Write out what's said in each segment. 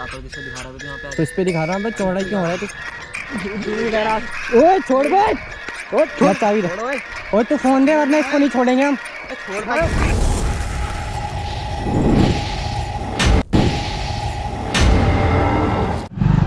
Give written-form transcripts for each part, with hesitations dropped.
तो इस पे दिखा रहा हूँ, चौड़ा क्यों हो रहा है तू? ओए छोड़ भाई, छोड़ चाबी दे। और तू फोन दे वरना इसको नहीं छोड़ेंगे हम। छोड़ भाई।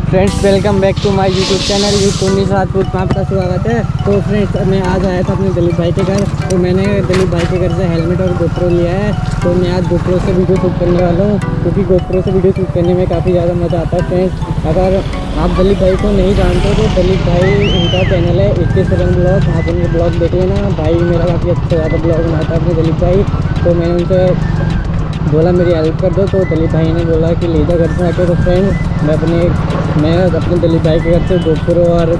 Friends welcome back to my YouTube channel YouTube Rajput में आपका स्वागत है। तो फ्रेंड्स मैं आज आया था अपने दिलीप भाई के घर। तो मैंने दिलीप भाई के घर से हेलमेट और गोप्रो लिया है। तो मैं आज गोप्रो से वीडियो शूट करने वाला हूँ, क्योंकि गोप्रो से वीडियो शूट करने में काफ़ी ज़्यादा मज़ा आता है। फ्रेंड्स अगर आप दिलीप भाई को नहीं जानते तो दिलीप भाई उनका चैनल है 87 ब्लॉग, आप उनके ब्लॉग देख लेना। भाई मेरा काफ़ी अच्छा ज़्यादा ब्लॉग बनाता है अपने दिलीप भाई। तो मैंने उनसे बोला मेरी हेल्प कर दो, तो दिलीप भाई ने बोला कि ले जा घर से आके। तो फ्रेंड मैं अपने दिलीप भाई के घर से गोप्रो और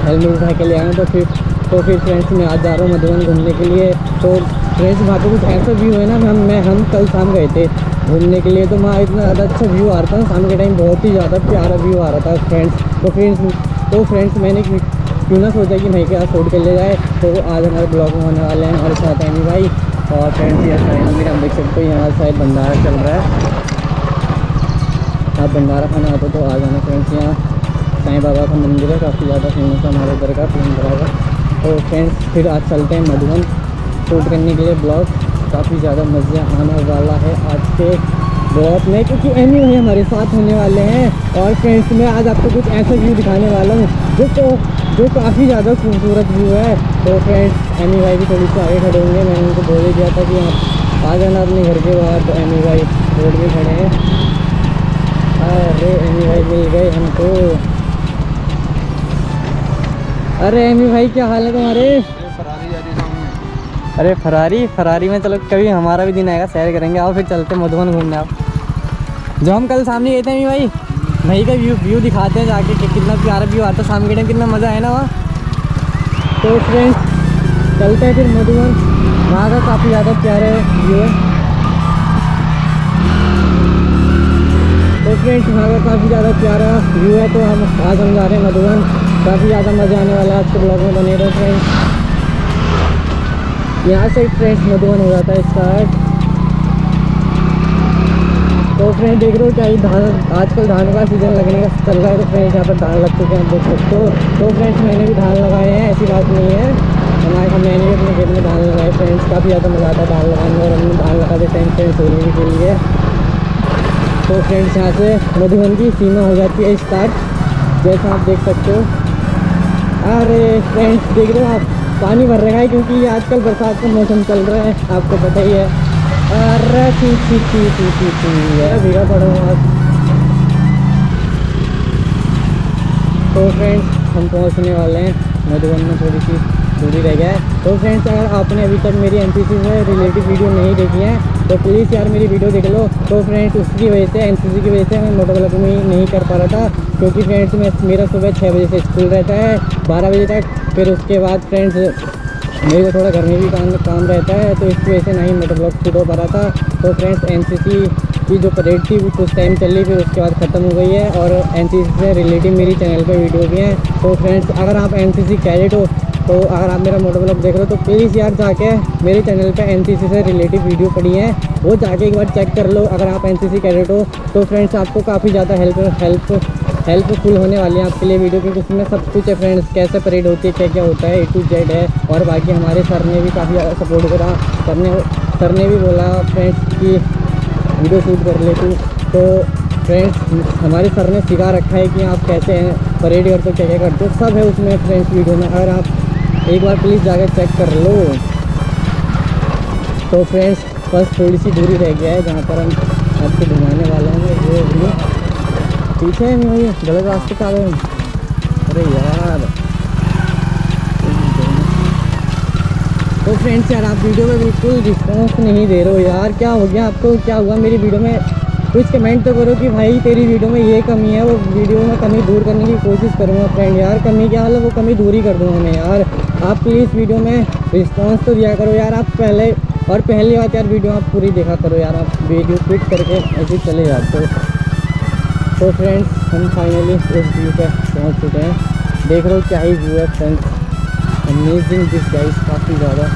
हेलमेट उठा के ले आया। तो फिर फ्रेंड्स मैं आज जा रहा हूँ मधुबन घूमने के लिए। तो फ्रेंड्स वहाँ पे कुछ ऐसा व्यू है ना, हम कल शाम गए थे घूमने के लिए। तो वहाँ इतना ज़्यादा अच्छा व्यू आ रहा था, शाम के टाइम बहुत ही ज़्यादा प्यारा व्यू आ रहा था फ्रेंड्स। तो फ्रेंड्स मैंने क्यों ना सोचा कि भाई के साथ शूट कर ले जाए। तो आज हमारे ब्लॉग में होने वाले हैं हमारे साथ एमी भाई और फ्रेंड्स ये साइड हम देख सकते हो यहाँ शायद भंडारा चल रहा है। आप भंडारा खाना आते तो आ जाना फ्रेंड्स। यहाँ साईं बाबा का मंदिर है, काफ़ी ज़्यादा फेमस है हमारे उधर का भंडारा का। तो फ्रेंड्स फिर आज चलते हैं मधुबन शूट करने के लिए ब्लॉग। काफ़ी ज़्यादा मज़ा आने वाला है आज के ब्लॉग में, क्योंकि एमी भाई हमारे साथ होने वाले हैं। और फ्रेंड्स मैं आज आपको कुछ ऐसा व्यू दिखाने वाला हूँ जो काफ़ी ज़्यादा खूबसूरत व्यू है। तो फ्रेंड्स एमी भाई भी थोड़ी सी आगे खड़े होंगे। मैंने उनको बोल ही दिया था कि आप आ जाना अपने घर के बाहर। तो एमी भाई रोड में खड़े हैं। अरे एमी भाई मिल गए हमको। अरे एमी भाई क्या हाल है तुम्हारे? अरे फरारी में चलो कभी हमारा भी दिन आएगा, सैर करेंगे। आओ फिर चलते मधुबन घूमने। आप जो हम कल सामने गए थे एमी भाई का व्यू दिखाते हैं जाके कि कितना प्यारा व्यू आता है शाम के टाइम, कितना मज़ा है ना वहाँ। तो फ्रेंड्स चलते हैं फिर मधुबन, वहाँ का काफ़ी ज़्यादा प्यारा व्यू है। तो फ्रेंड्स वहाँ का काफ़ी ज़्यादा प्यारा व्यू है। तो आज हम जा रहे हैं मधुबन, काफ़ी ज़्यादा मज़ा आने वाला है। आज के ब्लॉग में बने रहो फ्रेंड्स। यहाँ से फ्रेंड्स मधुबन हो जाता है स्टार्ट। तो फ्रेंड देख रहे हो क्या, आजकल धान का सीज़न लगने का चल रहा है। तो फ्रेंड्स यहाँ पर धान लग चुके हैं, आप देख सकते हो। तो फ्रेंड्स मैंने भी धान लगाए हैं, ऐसी बात नहीं है। मैंने भी अपने खेत में धान लगाए फ्रेंड्स। काफ़ी ज़्यादा मज़ा आता है धान लगाने में, और हमने धान लगाते टाइम फ्रेंड्स होने के लिए। तो फ्रेंड्स यहाँ से मधुबन की सीमा हो जाती है स्टार्ट, जैसा आप देख सकते हो। अरे फ्रेंड्स देख रहे हो आप, पानी भर रखा है क्योंकि आजकल बरसात का मौसम चल रहा है, आपको पता ही है। अरे भीगा पड़ा हूँ आज। तो फ्रेंड्स हम पहुँचने वाले हैं मधुबन में, थोड़ी सी दूरी रह गया है। तो फ्रेंड्स अगर आपने अभी तक मेरी एनसीसी से रिलेटेड वीडियो नहीं देखी है तो प्लीज़ यार मेरी वीडियो देख लो। तो फ्रेंड्स उसकी वजह से, एनसीसी की वजह से मैं मोटर ब्लॉग में नहीं कर पा रहा था, क्योंकि फ्रेंड्स मेरा सुबह 6 बजे से स्कूल रहता है 12 बजे तक। फिर उसके बाद फ्रेंड्स मेरे को थोड़ा घर में भी काम रहता है, तो इसकी वजह से नहीं मोटर ब्लॉग शूट हो पा रहा था। तो फ्रेंड्स एनसीसी की जो परेड थी वो कुछ टाइम चल रही, फिर उसके बाद ख़त्म हो गई है। और एनसीसी से रिलेटिव मेरी चैनल पे वीडियो भी हैं। तो फ्रेंड्स अगर आप एनसीसी कैडेट हो, तो अगर आप मेरा मोटर ब्लॉग देख रहे हो तो प्लीज़ यार जाके मेरे चैनल पे एनसीसी से रिलेटिव वीडियो पड़ी हैं, वो जाके एक बार चेक कर लो अगर आप एनसीसी कैडेट हो। तो फ्रेंड्स आपको काफ़ी ज़्यादा हेल्पफुल होने वाली है आपके लिए वीडियो, क्योंकि उसमें सब कुछ है फ्रेंड्स, कैसे परेड होती है, क्या क्या होता है, A to Z है। और बाकी हमारे सर ने भी काफ़ी ज़्यादा सपोर्ट करा। सर ने भी बोला फ्रेंड्स कि वीडियो शूट कर ले तू। तो फ्रेंड्स हमारे सर ने सिखा रखा है कि आप कैसे परेड करते हो, क्या क्या करते हो, सब है उसमें फ्रेंड्स वीडियो में। अगर आप एक बार प्लीज़ जाकर चेक कर लो। तो फ्रेंड्स बस थोड़ी सी दूरी रह गया है जहाँ पर हम आपको घुमाने वाले हैं। वो पीछे है नहीं, गलत रास्ते पे आ गए। अरे यार तो फ्रेंड्स यार आप वीडियो में बिल्कुल रिस्पॉन्स नहीं दे रहे हो यार, क्या हो गया आपको, क्या हुआ मेरी वीडियो में? कुछ कमेंट तो करो कि भाई तेरी वीडियो में ये कमी है, वो वीडियो में कमी दूर करने की कोशिश करूँगा फ्रेंड। यार कमी क्या हाल है, वो कमी दूर ही कर दूँगा मैं यार। आप प्लीज़ वीडियो में रिस्पॉन्स तो दिया करो यार। आप पहली बात यार वीडियो आप पूरी देखा करो यार, आप वीडियो क्लिक करके ऐसे चले जाते हो। तो फ्रेंड्स हम फाइनली उस व्यू पे पहुंच चुके हैं। देख रहे हो क्या ही व्यू है फ्रेंड्स, अमेजिंग दिस गाइस, काफ़ी ज़्यादा।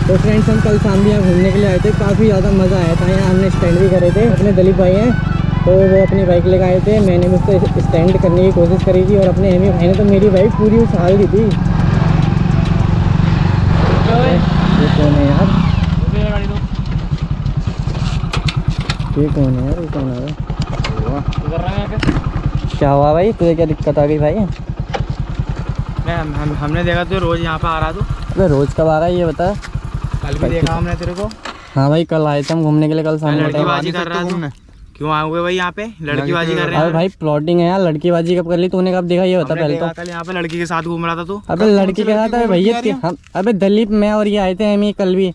तो फ्रेंड्स हम कल शाम भी यहाँ घूमने के लिए आए थे, काफ़ी ज़्यादा मज़ा आया था। यहाँ हमने स्टैंड भी करे थे, अपने दिलीप भाई हैं तो वो अपनी बाइक लेकर आए थे, मैंने मुझसे स्टैंड करने की कोशिश करी थी और अपने एमी भाई ने तो मेरी बाइक पूरी उछाल दी थी। ये कौन है यार? ये कौन है यार? ये कौन है? क्या हुआ भाई, तुझे क्या दिक्कत आ गई भाई? हमने देखा तो रोज यहाँ पे आ रहा तू। अबे रोज कब आ रहा है ये बता। कल भी देखा हमने तेरे को। हाँ भाई कल आए थे हम घूमने के लिए, कल शाम लड़कीबाजी कर रहा है। क्यों आए हुए भाई यहाँ पे लड़कीबाजी कर रहे हैं? अरे भाई प्लॉटिंग है यार, लड़कीबाजी कब कर ली तूने, कब देखा ये बता पहले तो। कल यहाँ पे लड़की के साथ घूम रहा था तू। अबे लड़की के साथ? अबे भैया अबे दिलीप मैं और ये आए थे एमी कल भी।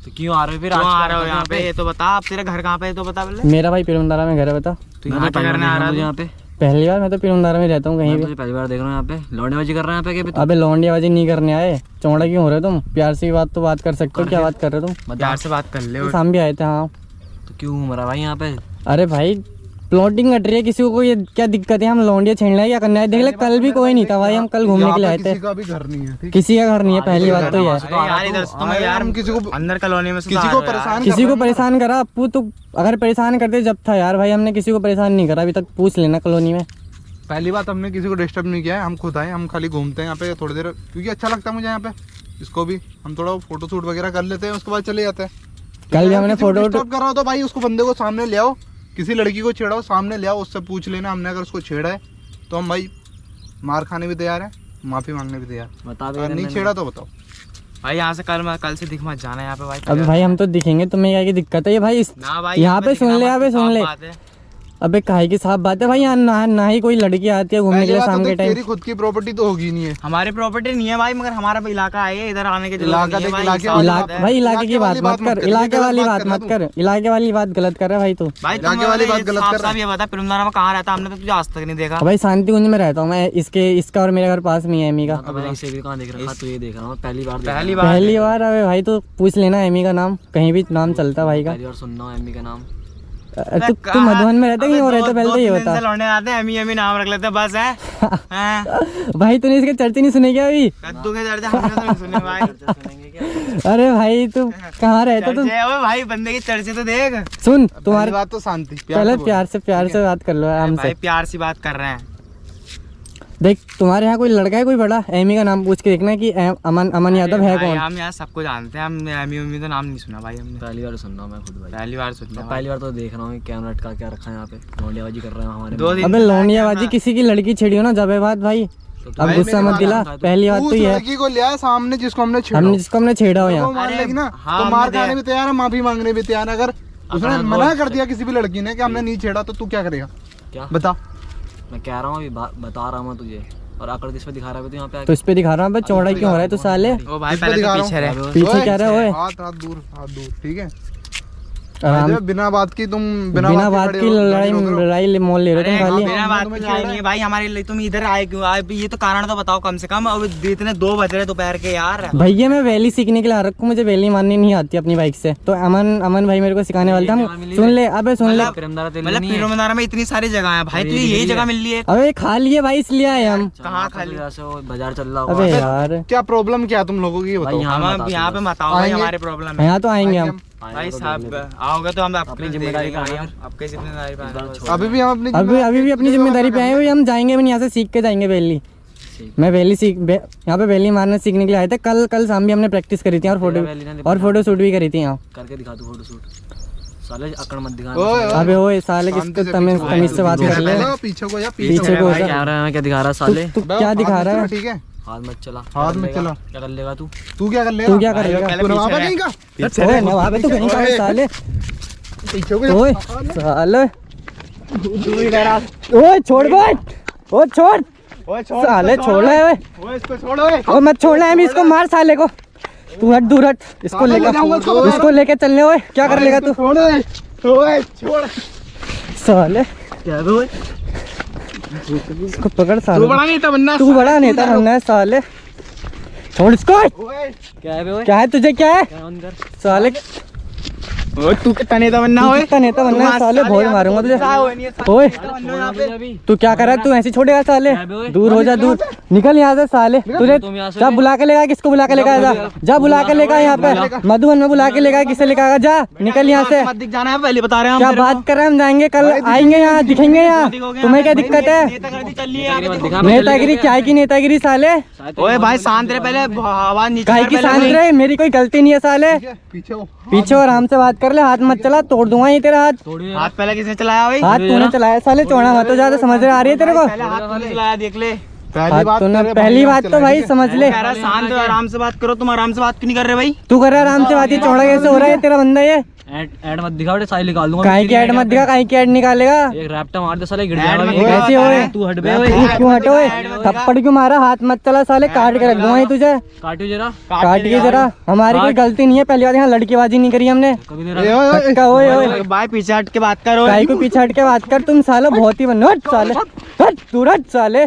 तो क्यों आ रहे हो फिर? क्यों आ रहे हो यहाँ पे? ये तो बता, अब तेरा घर कहाँ पे है तो बता पहले। मेरा भाई पिरुंदारा में घर है, बता। तो यहाँ क्या करने आ रहा है यहाँ पे? पहली बार, मैं तो पिरुंदारा में रहता हूँ कहीं भी। पहली बार देख रहा हूँ यहाँ पे लौंडेबाजी कर रहे हैं यहाँ पे। अबे लौंडियाबाजी नहीं करने आए, चौड़ा क्यों हो रहे हो तुम? प्यार से बात तो बात कर सकते हो, क्या बात कर रहे हो तुम? प्यार से बात कर ले। शाम भी आए थे। हाँ तो क्यों घूम रहा भाई यहाँ पे? अरे भाई प्लॉटिंग कट रही है, किसी को ये क्या दिक्कत है? हम लौंडिया छेड़ना है क्या करना है? देख ले कल भी कोई नहीं था भाई, हम कल घूमने के लिए आए थे। किसी का भी घर नहीं है, किसी का घर नहीं है, पहली बात तो ये है यार। हम किसी को अंदर कॉलोनी में किसी को परेशान करा अपू? तो अगर परेशान करते जब था यार भाई, हमने किसी को परेशान नहीं करा अभी तक, पूछ लेना कॉलोनी में। पहली बात हमने किसी को डिस्टर्ब नहीं किया है, हम खुद आए, हम खाली घूमते हैं यहाँ पे थोड़ी देर क्योंकि अच्छा लगता है मुझे यहाँ पे। इसको भी हम थोड़ा फोटो शूट वगैरह कर लेते हैं, उसके बाद चले जाते हैं। कल भी हमने फोटो डिस्टर्ब कर रहा हो तो भाई उसको बंदे को सामने ले आओ, किसी लड़की को छेड़ाओ सामने ले आओ, उससे पूछ लेना। हमने अगर उसको छेड़ा है तो हम भाई मार खाने भी तैयार है, माफी मांगने भी तैयार। बता अगर नहीं छेड़ा तो बताओ भाई। यहाँ से कल से दिख मत जाना यहाँ पे भाई। अबे भाई हम तो दिखेंगे, तुम्हें क्या की दिक्कत है? ये भाई ना भाई यहाँ पे सुन ले, अबे सुन ले। अबे काहे की साफ बात है भाई, यहाँ ना ही कोई लड़की आती है घूमने के लिए शाम के टाइम। तेरी खुद की प्रॉपर्टी तो होगी नहीं है। हमारी प्रॉपर्टी नहीं है भाई, मगर हमारा इलाका है, इधर आने के भाई इलाके की बात मत कर, इलाके वाली बात मत कर, इलाके वाली बात गलत कर रहा है भाई तू। भाई इलाके वाली बात गलत कर रहा है। ये बता पिरुंदारा में कहाँ रहता? हमने तो तुझे आज तक नहीं देखा भाई। शांति कुंज में रहता हूँ मैं, इसका और मेरे घर पास में है एमी का। कहाँ देख रहा तू? ये देख रहा हूँ पहली बार। अबे भाई तो पूछ लेना एमी का नाम, कहीं भी नाम चलता भाई का। सुनना एमी का नाम। तू मधुबन में रहता है, कहीं और रहता? पहले तो ये बता। लौंडे आते हैं एमी नाम रख लेते बस है। भाई तूने इसके चर्चे नहीं सुने क्या अभी? कद्दू के चर्चे हमने तो नहीं सुने भाई। अरे भाई तू कहाँ रहता तू? भाई बंदे की चर्चे तो देख। सुन तुम्हारी बात तो शांति, पहले प्यार से बात कर लो हमसे। प्यार से बात कर रहे हैं। देख तुम्हारे यहाँ कोई लड़का है कोई बड़ा? एमी का नाम पूछ के देखना कि अमन यादव है कौन। हम यहाँ सबको जानते हैं, हम एमी तो नाम नहीं सुना भाई हमने। पहली बार सुन रहा हूँ मैं खुद भाई, पहली बार तो देख रहा हूँ कैमरा का क्या रखा है यहाँ पे। लौंडियाबाजी कर रहे हैं हमारे। अबे लौंडियाबाजी किसी की लड़की छेड़ी हो ना जबे बात भाई, अब गुस्सा मत दिला। पहली बात तो ये लड़की को लिया सामने जिसको हमने छेड़ा हो यहाँ, तो मार खाने भी तैयार है, माफी मांगने भी तैयार है। अगर उसने मना कर दिया किसी भी लड़की ने कि हमने नहीं छेड़ा तो तू क्या करेगा? क्या बता? मैं कह रहा हूँ बता रहा हूँ तुझे। और आकर किस पे दिखा रहा है तू यहाँ पे? तो इस पे दिखा रहा हूँ, चौड़ा क्यों हो रहा है तू साले? ओ भाई पहले तो पीछे रह। पीछे क्या रहा है? हाथ दूर ठीक है। बिना बात की तुम बिना बात की लड़ाई मोल ले रहे हो खाली। बिना बात की लड़ाई नहीं है भाई हमारे लिए। तुम इधर आए क्यों? ये तो कारण तो बताओ कम से कम। अब इतने 2 बज रहे दोपहर के यार। भैया मैं वैली सीखने के लिए आ रखा हूँ, मुझे वैली मारनी नहीं आती अपनी बाइक से, तो अमन भाई मेरे को सिखाने वाले थे। सुन ले अबे सुन ले, मतलब पिरुंदारा में इतनी सारी जगह है भाई, तुझे यही जगह मिल रही है? अबे खा लिए भाई इसलिए आए हम। कहाँ खाली? बाजार चल रहा। अबे यार क्या प्रॉब्लम क्या तुम लोगों की बताओ? यहाँ पे बताओ भाई हमारे प्रॉब्लम है। यहाँ तो आएंगे हम भाई साहब, आओगे तो हम अपनी जिम्मेदारी पे आए। आपकी जिम्मेदारी पे अभी भी हम अभी भी अपनी जिम्मेदारी पे आए हुए। हम जाएंगे भी यहाँ से सीख के जाएंगे वैली। मैं वैली यहाँ पे वैली मारना सीखने के लिए आए थे। कल शाम भी हमने प्रैक्टिस करी थी और फोटो शूट भी करी थी यहाँ। करके दिखा दो फोटो शूट। साले अकड़ मत दिखा। अबे ओए साले किसको तमीज से बात कर ले। पीछे को क्या दिखा रहा है साले? तू क्या दिखा रहा है? ठीक है हाथ मत चला। क्या कर लेगा तू? तू क्या कर लेगा? तू नवाबा कहीं का? ओए नवाबा तू कहीं का है साले? ओए साले ओए छोड़ बैठ। ओ छोड़ साले छोड़ ले। ओए इसको छोड़ो। ओ मत छोड़ना है, इसको मार साले को। तू हट दूर हट, इसको लेके चलने। ओए क्या कर लेगा तू? छोड़ साले क्या ओए? इसको पकड़ साले। तू बड़ा नेता बनना है साले। छोड़ इसको। क्या है क्या है तुझे? क्या है साले? ओए तू कितना नेता बनना तू ओए कितना नेता बनना है साले, बहुत मारूंगा तुझे। ओए तू क्या कर रहा है, तू ऐसे छोड़ेगा साले, दूर हो जा, दूर निकल यहाँ से साले। तुझे जा बुला के लेगा, किसको बुला के लेगा, जा बुला के लेगा यहाँ पे मधुबन में बुला के लेगा, किसे लेगा, जा निकल यहाँ से। मत दिख जाना है, पहले बता रहे हैं क्या बात कर रहे हैं, हम जाएंगे कल, आएंगे यहाँ, दिखेंगे यहाँ, तुम्हें क्या दिक्कत है? नेतागिरी क्या की नेतागिरी साले? ओए भाई शांत रहे, पहले आवाज नीचे काहे की शांत रहे, मेरी कोई गलती नहीं है साले। पीछे हो। पीछे और आराम से बात कर ले, हाथ मत चला, तोड़ दूंगा ये तेरा हाथ। हाथ पहले किसने चलाया भाई? हाथ तूने चलाया साले, चौड़ा मत हो, ज्यादा समझ आ रही है तेरे को? पहले हाथ तूने चलाया, देख ले। हाथ तूने, पहली बात तो भाई समझ ले। कह रहा है शांत हो, आराम से बात करो, तुम आराम से बात क्यों नहीं कर रहे भाई? तू कर रहा है आराम से बात, ये चौड़ा कैसे हो रहा है तेरा बंदा ये? ऐड मत दिखा बेटे, साइड निकाल दूंगा। काहे की ऐड मत दिखा, काहे की ऐड निकालेगा? एक रैप्टा मार दे साले, गिर जाएगा। जाएगा। कैसे होए? तू हट बे ओए। तू क्यों हटो? थप्पड़ क्यों मारा? हाथ मत चला साले, काट के रख दूंगा ये तुझे, काटियो जरा, काट के जरा। हमारी कोई गलती नहीं है, पहली बार यहाँ लड़कीबाजी नहीं करी हमने। कभी दे रहा पक्का, ओए ओए भाई पीछे हट के बात करो। काहे को पीछे हट के बात कर, तुम साले बहुत ही बनो, हट साले, हट तू, हट साले,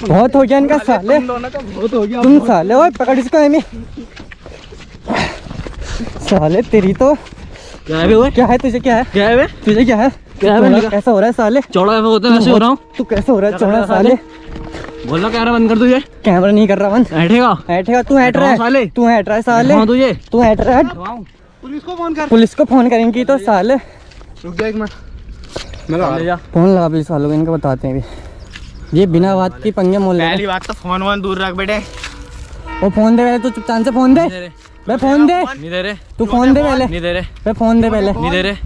बहुत हो गया इनका साले, तुम साले। ओए पकड़ इसको एमी साले, तेरी तो क्या है बे ओए? क्या है तुझे, क्या है, क्या है बे? तुझे क्या है, क्या है बे? चौड़ा कैसा हो रहा है साले? चौड़ा होता है, ऐसे हो रहा हूँ। तू कैसे हो रहा है चौड़ा साले? बोलना कैमरा बंद कर तुझे। कैमरा नहीं कर रहा बंद, बैठेगा बैठेगा तू, हट रहा साले। है, तू हट रहा है साले, हाँ तुझे तू हट रहा है, पुलिस को फोन कर। पुलिस को फोन करेंगी तो साले। रुक जा एक मिनट, मैं लगा ले जा। फोन लगा पुलिस वालों को, इनको बताते हैं अभी, ये बिना बात की पंगे मोल ले। पहली बात तो फोन वोन दूर रख बेटे। वो फोन दे पहले, तू चुपचाप से फोन दे बे, फोन दे, नहीं दे रहे, तू फोन दे पहले नहीं दे रहे, बे, फोन दे पहले। नहीं दे रहे।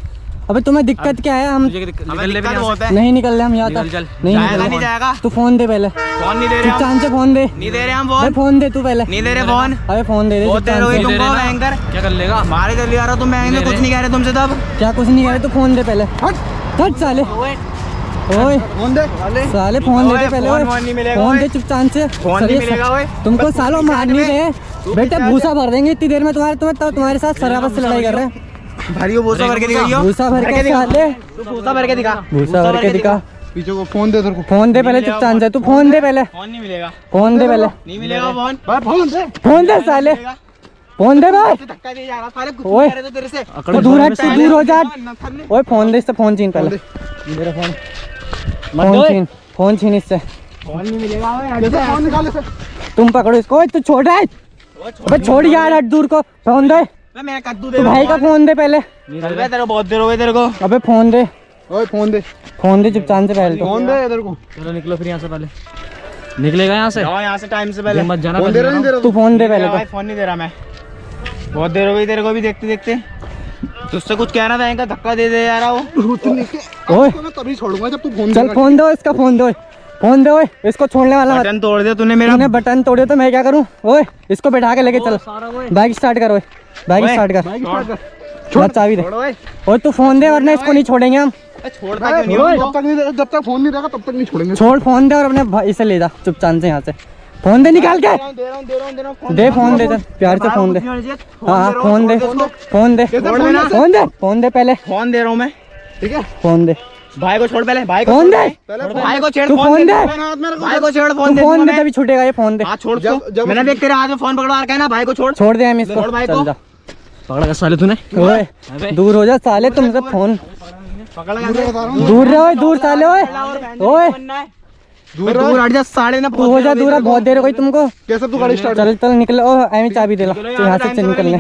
अबे तुम्हें दिक्कत क्या है? हम निकल ले भी यहाँ से। नहीं निकल रहे, हम यहाँ निकल तक चल। नहीं जाएगा निकल नहीं रहे। जाएगा? तू फोन दे पहले, फोन नहीं दे रहे हम। चुपचाप से फोन दे, नहीं दे रहे हम बे फोन। फोन दे तू पहले, नहीं दे रहे फोन। अबे फोन दे दे बहुत देर चुपचाप हो गई से। तुमको भयंकर। क्या कर लेगा? मारे जल्दी आ रहा तुम, मैं कुछ नहीं कह रहे तुमसे तब। क्या कुछ नहीं कह रहे, तू फोन दे पहले, हट साले, ओए फोन दे। साले फोन दे दे पहले, फोन ओए वोन नहीं मिलेगा, फोन ओए। दे चुपचाप से। फोन नहीं मिलेगा ओए। तुमको सालों मार नहीं रहे बेटे, भूसा भर देंगे इतनी देर में तुम्हारे साथ शराबत से लड़ाई कर रहे हैं। भारी वो भूसा भर के दिखाइयो। भूसा भर के साले, तू भूसा भर के दिखा। भूसा भर के दिखा। पीछे को फोन दे, तेरे को फोन दे पहले चुपचाप से, तू फोन दे पहले, फोन नहीं मिलेगा, फोन दे पहले, नहीं मिलेगा फोन। भाई फोन दे। फोन दे साले, फोन दे भाई। धक्का दे जा रहा साले, कुछ ओए। नहीं कह रहे तो तेरे से। तू दूर हट, तू दूर हो जा। ओए फोन दे इससे, फोन छीन पहले, मेरा फोन, फोन छीन इससे, फोन नहीं मिलेगा ओए। जैसे फोन निकाले से। तुम पकड़ो इसको। ओए तू छोड़ रहा है, अबे छोड़ यार, हट दूर को, फोन दे, मैं कद्दू तू भाई का फोन दे पहले, चल बे, तेरे को बहुत देर हो गई तेरे को। अबे फोन दे, ओए फोन दे, फोन दे चुपचाप से पहले तो। फोन दे तेरे को। चलो निकलो फिर यहाँ से, पहले निकलेगा यहाँ से। जाओ यहाँ से टाइम से पहले, मत जाना। फोन दे रहा नहीं दे रहा तू फोन दे पहले भाई, फोन नहीं दे रहा मैं, बहुत देर हो गई तेरे को भी देखते देखते। तुझसे कुछ कहना था, इनका धक्का दे दे यार वो। तो। ओए मैं तभी छोड़ूंगा जब तू फोन चल देगा। फोन दो इसका, फोन दो, फोन दे। ओए इसको छोड़ने वाला मत, बटन तोड़ दिया तूने मेरा। तूने बटन तोड़े तो मैं क्या करूं? ओए इसको बैठा के लेके चल, बाइक स्टार्ट कर, ओए बाइक ओए, स्टार्ट कर, बाइक स्टार्ट कर। छोड़ चाबी दे। छोड़ ओए। ओए तू फोन दे वरना इसको नहीं छोड़ेंगे हम। छोड़ता क्यों नहीं? ओए, जब तक फोन नहीं देगा तब तक नहीं छोड़ेंगे। छोड़ फोन दे और अपने भाई से ले जा चुपचाप से यहाँ से, फोन दे निकाल के, दे फोन दे, चल प्यार से फोन दे। हाँ फोन दे, फोन दे, फोन दे, फोन दे पहले, फोन दे रहा हूँ मैं, ठीक है फोन दे, भाई को छोड़ पहले, भाई को फोन दे, भाई को छेड़, तू फोन दे, भाई को छेड़, तू फोन दे, फोन दे तभी छूटेगा ये, फोन दे, हाँ छोड़ जब- तो। जब- मैंने देख तेरे हाथ में फोन पकड़वा रखा है ना, भाई को छोड़। छोड़ दे हम इसको, छोड़ भाई चल को। जा। पकड़ा क्या साले तूने? ओए दूर हो जा साले, तुमसे फोन पकड़ दूर रहे, ओए दूर साले, ओए ओए दूर हट जा साले ना, तू हो जा दूर, बहुत देर हो गई तुमको। कैसे तू गाड़ी स्टार्ट चल चल निकल, ओ एमी चाबी दे ला, तो यहाँ से निकलने।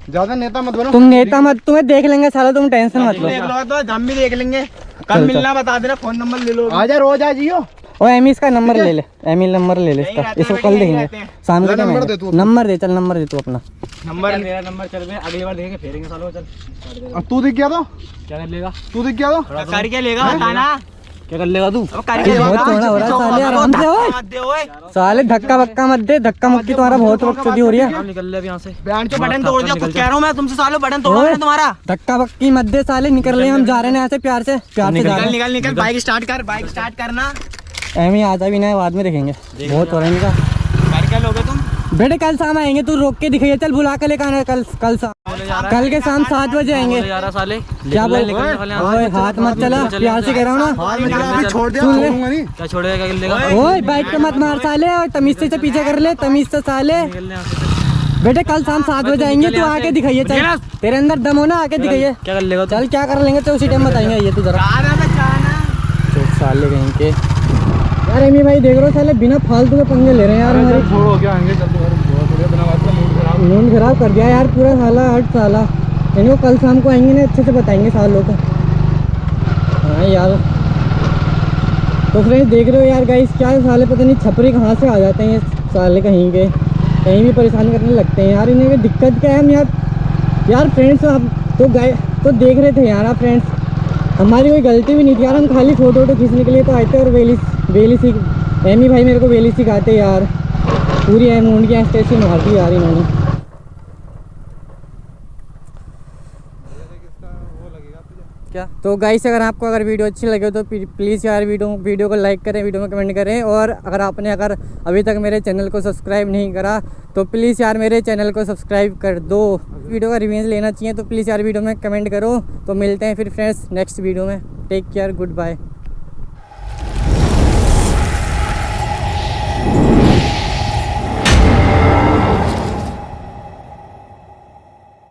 ज्यादा नेता मत बनो। तुम नेता मत, तुम्हें देख लेंगे साला, तुम टेंशन मत लो। देख लो तो हम भी देख लेंगे, कल चल, मिलना बता देना, फोन नंबर ले लो। आजा रोज आ जियो। ओ एमी इसका नंबर ले ले, एमी नंबर ले ले इसका, इसको कल देंगे शाम को। नंबर दे तू अपना। नंबर दे, चल नंबर दे तू अपना। नंबर मेरा नंबर चल गया, अगली बार देखेंगे, फेरेंगे सालों। चल अब तू दिख गया तो, क्या कर लेगा? तू दिख गया तो कर क्या लेगा बताना, क्या कर लेगा तू? कर बहुत चौड़ा हो रहा है साले, आराम से ओए साले, धक्का वक्का मत दे, धक्का मुक्की तुम्हारा बहुत बकचोदी हो रही है। निकल ले अब यहाँ से। बटन तोड़ दिया, कुछ कह रहा हूँ मैं तुमसे सालों, बटन तोड़ा मैंने तुम्हारा। धक्का वक्की मत दे साले, निकल रहे हैं हम, जा रहे हैं यहाँ से, प्यार से जा निकल रहे निकल निकल, बाइक स्टार्ट कर, बाइक स्टार्ट करना। हैं। एमी आजा भी ना है, बाद में देखेंगे, बहुत हो रहा है इनका। कर क्या लोगे तुम? बेटे कल शाम आएंगे, तू रोक के दिखाइए, चल बुला के लेकर आना, कल शाम, कल के शाम 7 बजे आएंगे। साले क्या बोल, ओए हाथ मत चला, प्यार से कह रहा हूँ ना, छोड़ दिया, सुन ले। छोड़ूंगा नहीं। क्या छोड़ेगा, क्या लेगा? ओए बाइक पे मत मार साले, और तमीज से पीछे कर ले, तमीज से साले। बेटे कल शाम 7 बजे आएंगे, तू आके दिखाइए। चल तेरे अंदर दम हो ना, आके दिखाइए। क्या कर लेगा? चल क्या कर लेंगे तो उसी टाइम बताएंगे। ये तू जरा साले कहीं के यार। एमी भाई देख रहे हो साले बिना फालतू के पंगे ले रहे हैं यार हमारे। छोड़ो क्या आएंगे, जल्दी बिना बात का मूड खराब कर दिया यार पूरा साला 8 साला। इनको कल शाम को आएंगे ना, अच्छे से बताएंगे सालों को। हाँ यार तो फ्रेंड्स देख रहे हो यार गाइस, क्या साले पता नहीं छपरी कहाँ से आ जाते हैं ये साले, कहीं के कहीं भी परेशान करने लगते हैं यार। इन्हें दिक्कत क्या है हम यार फ्रेंड्स आप तो गए तो देख रहे थे यार आप फ्रेंड्स, हमारी कोई गलती भी नहीं थी यार। हम खाली फोटो खींचने के लिए तो आए थे और वेली सीख एमी भाई मेरे को वेली सिखाते यार। पूरी मुंड की स्टेज से मार दी यार इन्होंने। क्या तो गाइस अगर वीडियो अच्छी लगे तो प्लीज़ यार वीडियो को लाइक करें, वीडियो में कमेंट करें। और अगर आपने अभी तक मेरे चैनल को सब्सक्राइब नहीं करा तो प्लीज़ यार मेरे चैनल को सब्सक्राइब कर दो। वीडियो का रिव्यूज़ लेना चाहिए तो प्लीज़ यार वीडियो में कमेंट करो। तो मिलते हैं फिर फ्रेंड्स नेक्स्ट वीडियो में। Take care, good bye.